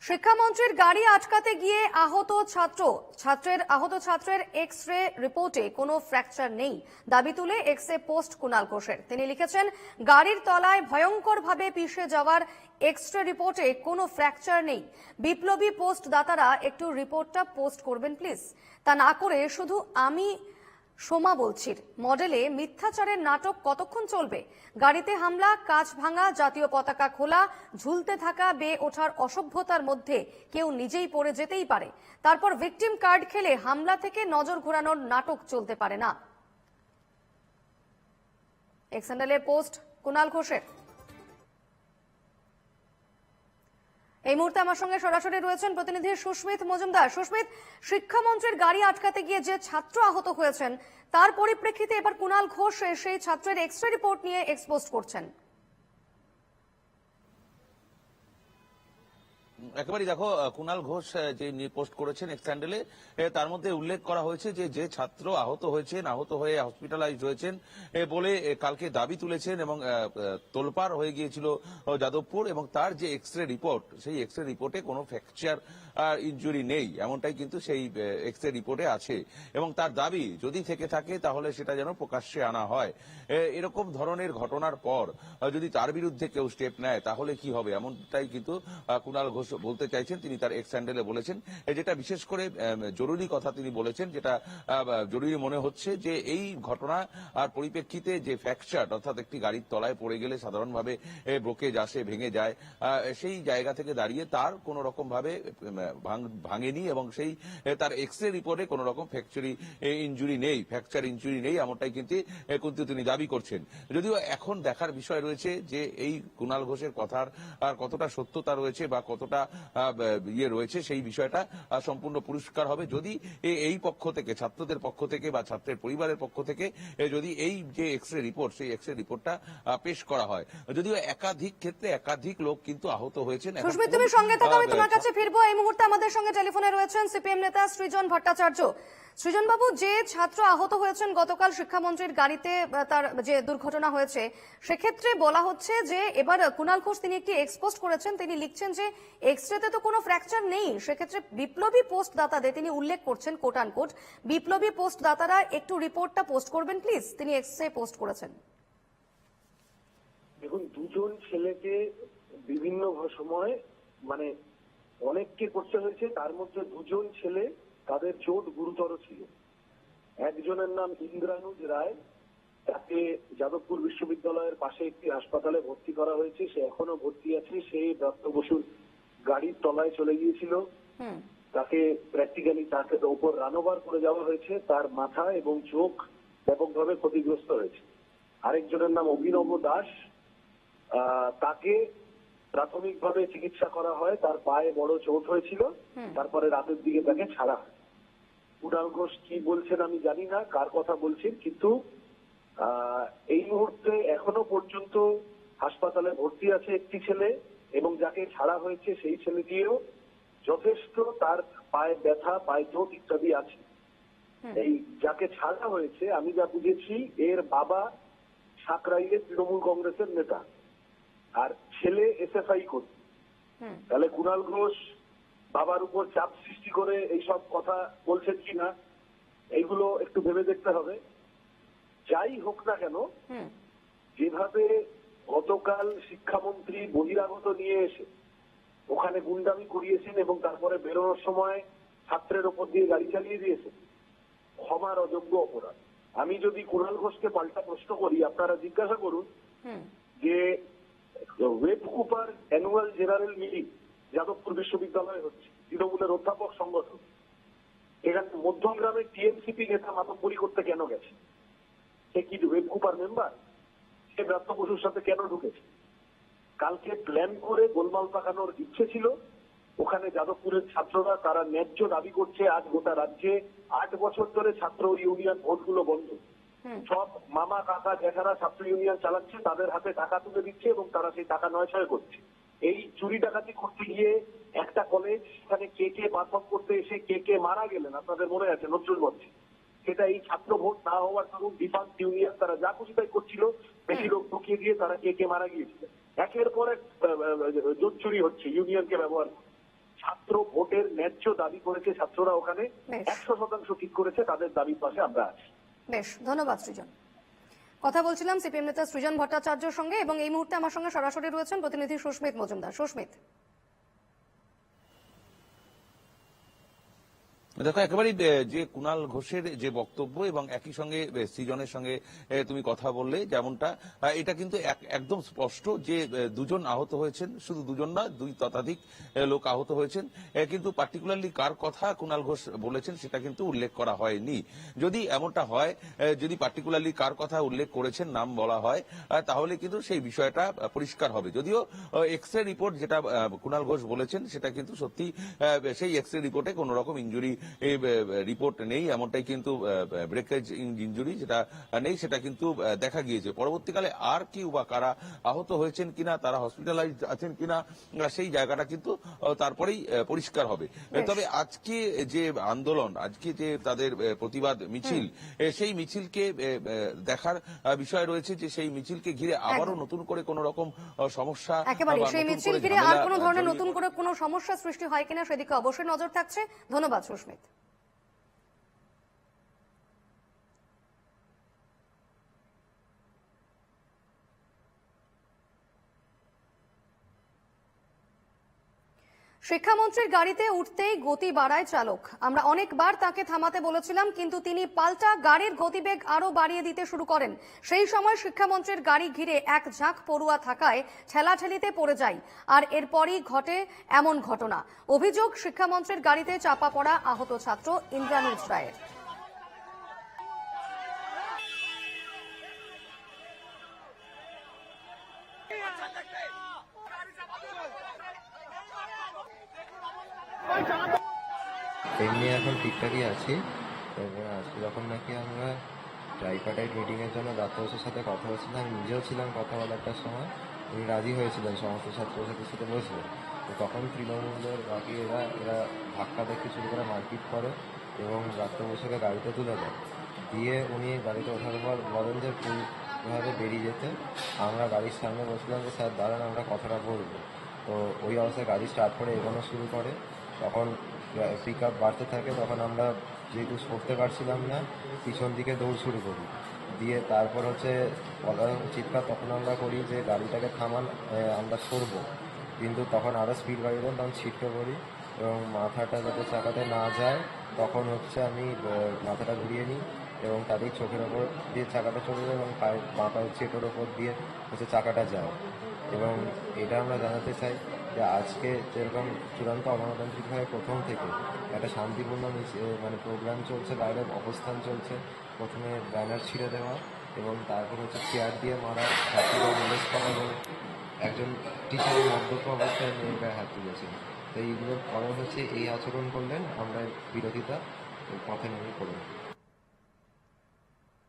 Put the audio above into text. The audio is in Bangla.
শিক্ষামন্ত্রীর গাড়ি আটকাতে গিয়ে আহত ছাত্রের এক্স রে রিপোর্টে কোনো ফ্র্যাকচার নেই দাবি তুলে এক্সে পোস্ট কুণাল ঘোষের। তিনি লিখেছেন, গাড়ির তলায় ভয়ঙ্করভাবে পিষে যাওয়ার এক্স রে রিপোর্টে কোনো ফ্র্যাকচার নেই। বিপ্লবী পোস্ট দাতারা একটু রিপোর্টটা পোস্ট করবেন প্লিজ। তা না করে শুধু আমি সোমা বলছির মডেলে মিথ্যাচারের নাটক কতক্ষণ চলবে? গাড়িতে হামলা, কাঁচ ভাঙা, জাতীয় পতাকা খোলা, ঝুলতে থাকা, বেয়ে ওঠার অসভ্যতার মধ্যে কেউ নিজেই পড়ে যেতেই পারে। তারপর ভিকটিম কার্ড খেলে হামলা থেকে নজর ঘোরানোর নাটক চলতে পারে না। এক্স হ্যান্ডেলে পোস্ট কুণাল ঘোষের। এই মুহূর্তে আমার সঙ্গে সরাসরি রয়েছেন প্রতিনিধি সুস্মিত মজুমদার। সুস্মিত, শিক্ষামন্ত্রীর গাড়ি আটকাতে গিয়ে যে ছাত্র আহত হয়েছেন তার পরিপ্রেক্ষিতে এবার কুণাল ঘোষ সেই ছাত্রের এক্স রে রিপোর্ট নিয়ে এক্সপোজ করছেন। একেবারে দেখো, কুণাল ঘোষ যে পোস্ট করেছেন এক্স হ্যান্ডেলে, তার মধ্যে উল্লেখ করা হয়েছে যে ছাত্র আহত হয়েছেন, আহত হয়ে হসপিটালাইজড হয়েছেন বলে কালকে দাবি তুলেছেন এবং তোলপাড় হয়ে গিয়েছিল যাদবপুর, এবং তার যে এক্স রে রিপোর্ট, সেই এক্স রে রিপোর্টে কোনো ফ্র্যাকচার ইনজুরি নেই, এমনটাই কিন্তু সেই এক্স রে রিপোর্টে আছে। এবং তার দাবি যদি থেকে থাকে তাহলে সেটা যেন প্রকাশ্যে আনা হয়। এরকম ধরনের ঘটনার পর যদি তার বিরুদ্ধে কেউ স্টেপ নেয় তাহলে কি হবে, এমনটাই কিন্তু কুণাল ঘোষ বলতে চাইছেন। তিনি তার এক্স হ্যান্ডেলে বলেছেন, যেটা বিশেষ করে জরুরি কথা তিনি বলেছেন, যেটা জরুরি মনে হচ্ছে যে এই ঘটনা আর পরিপ্রেক্ষিতে যে ফ্র্যাকচার, অর্থাৎ একটি গাড়ির তলায় পড়ে গেলে সাধারণভাবে ব্রোকেজ আসে, ভেঙে যায়, সেই জায়গা থেকে দাঁড়িয়ে তার কোন রকম ভাবে ভাঙেনি এবং সেই তার এক্স রে রিপোর্টে কোন রকম ফ্র্যাকচার ইনজুরি নেই, এমনটাই কিন্তু তিনি দাবি করছেন। যদিও এখন দেখার বিষয় রয়েছে যে এই কুণাল ঘোষের কথার আর কতটা সত্যতা রয়েছে বা কতটা রয়েছে, সেই বিষয়টা সম্পূর্ণ পরিষ্কার হবে যদি এই পক্ষ থেকে, ছাত্রদের পক্ষ থেকে বা ছাত্রের পরিবারের পক্ষ থেকে যদি এই যে এক্স রে রিপোর্ট, সেই এক্স রে রিপোর্টটা পেশ করা হয়। যদিও একাধিক ক্ষেত্রে একাধিক লোক কিন্তু আহত হয়েছেন। সুস্মিত, তুমি সঙ্গে থাকো, আমি তোমার কাছে ফিরবো। এই মুহূর্তে আমাদের সঙ্গে টেলিফোনে রয়েছেন সিপিএম নেতা সৃজন ভট্টাচার্য। সৃজন বাবু, যে ছাত্র আহত হয়েছেন গতকাল শিক্ষামন্ত্রীর গাড়িতে, তার যে দুর্ঘটনা হয়েছে, সেক্ষেত্রে বলা হচ্ছে যে এবার কুণাল ঘোষ তিনি একটি এক্সপোস্ট করেছেন। তিনি লিখছেন যে এক্সরেতে তো কোনো ফ্র্যাকচার নেই। সেক্ষেত্রে বিপ্লবী পোস্ট দাতাদের তিনি উল্লেখ করছেন, কোট আনকোট, বিপ্লবী পোস্ট দাতারা একটু রিপোর্টটা পোস্ট করবেন প্লিজ। তিনি এক্সে পোস্ট করেছেন। দেখুন, দুজন ছেলেকে বিভিন্ন সময় মানে অনেককে করতে হয়েছে, তার মধ্যে দুজন ছেলে তাদের চোট গুরুতর ছিল। একজনের নাম ইন্দ্রানুজ রায়, তাকে যাদবপুর বিশ্ববিদ্যালয়ের পাশে একটি হাসপাতালে ভর্তি করা হয়েছে, সে এখনো ভর্তি আছে। সে দত্ত বসুর গাড়ির তলায় চলে গিয়েছিল, তাকে প্র্যাকটিক্যালি তাকে উপর রানোভার করে যাওয়া হয়েছে, তার মাথা এবং চোখ ব্যাপকভাবে ক্ষতিগ্রস্ত হয়েছে। আরেকজনের নাম অভিনব দাস, তাকে প্রাথমিকভাবে চিকিৎসা করা হয়, তার পায়ে বড় চোট হয়েছিল, তারপরে রাতের দিকে তাকে ছাড়া হয়। কুণাল ঘোষ কি বলছেন আমি জানি না, কার কথা বলছেন, কিন্তু এই মুহূর্তে এখনো পর্যন্ত হাসপাতালে ভর্তি আছে একটি ছেলে, এবং যাকে ছাড়া হয়েছে সেই ছেলেটিও যথেষ্ট তার পায়ে ব্যথা, পায়ে চোট ইত্যাদি আছে। এই যাকে ছাড়া হয়েছে আমি যা বুঝেছি, এর বাবা সাকরাইলের তৃণমূল কংগ্রেসের নেতা আর ছেলে এসএফআই কর্মী। তাহলে কুণাল ঘোষ বাবার উপর চাপ সৃষ্টি করে এইসব কথা বলছেন কিনা, এইগুলো একটু ভেবে দেখতে হবে। যাই হোক না কেন, যেভাবে গতকাল শিক্ষামন্ত্রী বহিরাগত নিয়ে এসে ওখানে গুন্ডামি করিয়েছেন এবং তারপরে বেরোনোর সময় ছাত্রের ওপর দিয়ে গাড়ি চালিয়ে দিয়েছেন, ক্ষমার অযোগ্য অপরাধ। আমি যদি কুণাল ঘোষকে পাল্টা প্রশ্ন করি, আপনারা জিজ্ঞাসা করুন যে web Cooper annual general meeting Jadavpur বিশ্ববিদ্যালয়ে হচ্ছে, তৃণমূলের অধ্যাপক সংগঠন, এখানে মধ্যমগ্রামের টিএমসিপি নেতা মাতব্বরি করতে কেন গেছে? সে কি ওয়েব কুপার মেম্বার? সে ব্রাত্য বসুর সাথে কেন ঢুকেছে? কালকে প্ল্যান করে গোলমাল পাকানোর ইচ্ছে ছিল। ওখানে যাদবপুরের ছাত্ররা তারা ন্যায্য দাবি করছে, আজ গোটা রাজ্যে 8 বছর ধরে ছাত্র ইউনিয়ন ভোটগুলো বন্ধ। সব মামা কাকা জ্যাঠারা ছাত্র ইউনিয়ন চালাচ্ছে, তাদের হাতে টাকা তুলে দিচ্ছে এবং তারা সেই টাকা নয়ছয় করছে। এই চুরি ডাকাতি করতে গিয়ে একটা কলেজ, সেখানে কে পারফর্ম করতে এসে কে মারা গেলেন, আপনাদের মনে আছে, নজরুল মঞ্চে। সেটা এই ছাত্র ভোট না হওয়ার কারণ ডিফান্স ইউনিয়ন তারা যা খুশি তাই করছিল, বেশি লোক ঢুকিয়ে দিয়ে তারা কে মারা গিয়েছিল। একের পর এক জোট চুরি হচ্ছে ইউনিয়নকে ব্যবহার করে। ছাত্র ভোটের ন্যায্য দাবি করেছে ছাত্ররা, ওখানে বেশ। 100% ঠিক করেছে, তাদের দাবির পাশে আমরা আছি। বেশ, ধন্যবাদ সৃজন। কথা বলছিলাম সিপিএম নেতা সৃজন ভট্টাচার্যের সঙ্গে, এবং এই মুহূর্তে আমার সঙ্গে সরাসরি রয়েছেন প্রতিনিধি সুস্মিত মজুমদার। সুস্মিত, দেখো, একেবারেই যে কুণাল ঘোষের যে বক্তব্য এবং একই সঙ্গে সৃজনের সঙ্গে তুমি কথা বললে, যেমনটা এটা কিন্তু একদম স্পষ্ট যে দুজন আহত হয়েছেন, শুধু দুজন না, দুই ততাধিক লোক আহত হয়েছেন, কিন্তু পার্টিকুলারলি কার কথা কুণাল ঘোষ বলেছেন সেটা কিন্তু উল্লেখ করা হয়নি। যদি এমনটা হয়, যদি পার্টিকুলারলি কার কথা উল্লেখ করেছেন, নাম বলা হয়, তাহলে কিন্তু সেই বিষয়টা পরিষ্কার হবে। যদিও এক্স রে রিপোর্ট যেটা কুণাল ঘোষ বলেছেন সেটা কিন্তু সত্যি, সেই এক্স রে রিপোর্টে কোন রকম ইনজুরি এই রিপোর্ট নেই, এমনটাই কিন্তু ব্রেকেজ ইনজুরি যেটা নেই সেটা কিন্তু দেখা গিয়েছে। পরবর্তীকালে আর কি বা কারা আহত হয়েছেন কিনা, তারা হসপিটালাইজ আছেন কিনা, সেই জায়গাটা কিন্তু তারপরেই পরিষ্কার হবে। তবে আজকে যে আন্দোলন, আজকে যে তাদের প্রতিবাদ মিছিল, সেই মিছিলকে দেখার বিষয় রয়েছে যে সেই মিছিলকে ঘিরে আবারও নতুন করে কোন রকম সমস্যা, একেবারে বা সেই নতুন মিছিল করে ঘিরে আর ঝামেলা কোনো ধরনের জড়িয়ে নতুন করে কোনো সমস্যা সৃষ্টি হয় কিনা সেদিকে অবশ্যই নজর থাকছে। ধন্যবাদ সুস্মিত। শিক্ষামন্ত্রীর গাড়িতে উঠতেই গতি বাড়ায় চালক। আমরা অনেকবার তাকে থামাতে বলেছিলাম, কিন্তু তিনি পাল্টা গাড়ির গতিবেগ আরো বাড়িয়ে দিতে শুরু করেন। সেই সময় শিক্ষামন্ত্রীর গাড়ি ঘিরে এক ঝাঁক পড়ুয়া থাকায় ঠেলাঠেলিতে পড়ে যায়, আর এরপরই ঘটে এমন ঘটনা। অভিযোগ, শিক্ষামন্ত্রীর গাড়িতে চাপা পড়া আহত ছাত্র ইন্দ্রানুজ রায়ের। এমনি এখন ঠিকঠাকই আছি। এবার আজকে যখন নাকি আমরা ট্রাইপার্টাইট মিটিংয়ের জন্য দাত্তবসের সাথে কথা বলছিলাম, আমি নিজেও ছিলাম কথা বলারটার সময়, উনি রাজি হয়েছিলেন সমস্ত ছাত্রছাত্রীর সাথে বসবে। তো তখন তৃণমূলের বাকি এরা ধাক্কা দেখতে শুরু করে, মারপিট করে এবং দাত্তবসকে গাড়িতে তুলে দেয়। দিয়ে উনি গাড়িতে ওঠার পর বলেন যে পুরোভাবে বেরিয়ে যেতে। আমরা গাড়ির সামনে বসলাম যে স্যার দাঁড়ান, আমরা কথাটা বলবো। তো ওই অবস্থায় গাড়ি স্টার্ট করে এগোনো শুরু করে। তখন পিক আপ বাড়তে থাকে, তখন আমরা যেহেতু সরতে পারছিলাম না, পিছন দিকে দৌড় শুরু করি। দিয়ে তারপর চিৎকার তখন আমরা করি যে গাড়িটাকে থামান, আমরা সরবো। কিন্তু তখন আরও স্পিড বাড়িয়ে দেন, তখন ছিটকে পড়ি এবং মাথাটা যাতে চাকাতে না যায় তখন আমি মাথাটা ঘুরিয়ে নিই এবং তাদের চোখের ওপর দিয়ে চাকাটা চলে যায় এবং বাঁ পায়ের চেটোর ওপর দিয়ে চাকাটা যায়। এবং এটা আমরা জানাতে চাই যে আজকে যেরকম চূড়ান্ত অগণতান্ত্রিকভাবে প্রথম থেকে একটা শান্তিপূর্ণ প্রোগ্রাম চলছে, বাইরে অবস্থান চলছে, প্রথমে ব্যানার ছিঁড়ে দেওয়া এবং তারপর চেয়ার দিয়ে মারা, ছাত্রীরা রিলিজ করা এবং একজন টিচারের মদ্যপ অবস্থায় মেয়ের গায়ে হাত তুলেছে। তো এইগুলোর পরে এই আচরণ করলেন, আমরা বিরোধিতা পথে নেমে করব।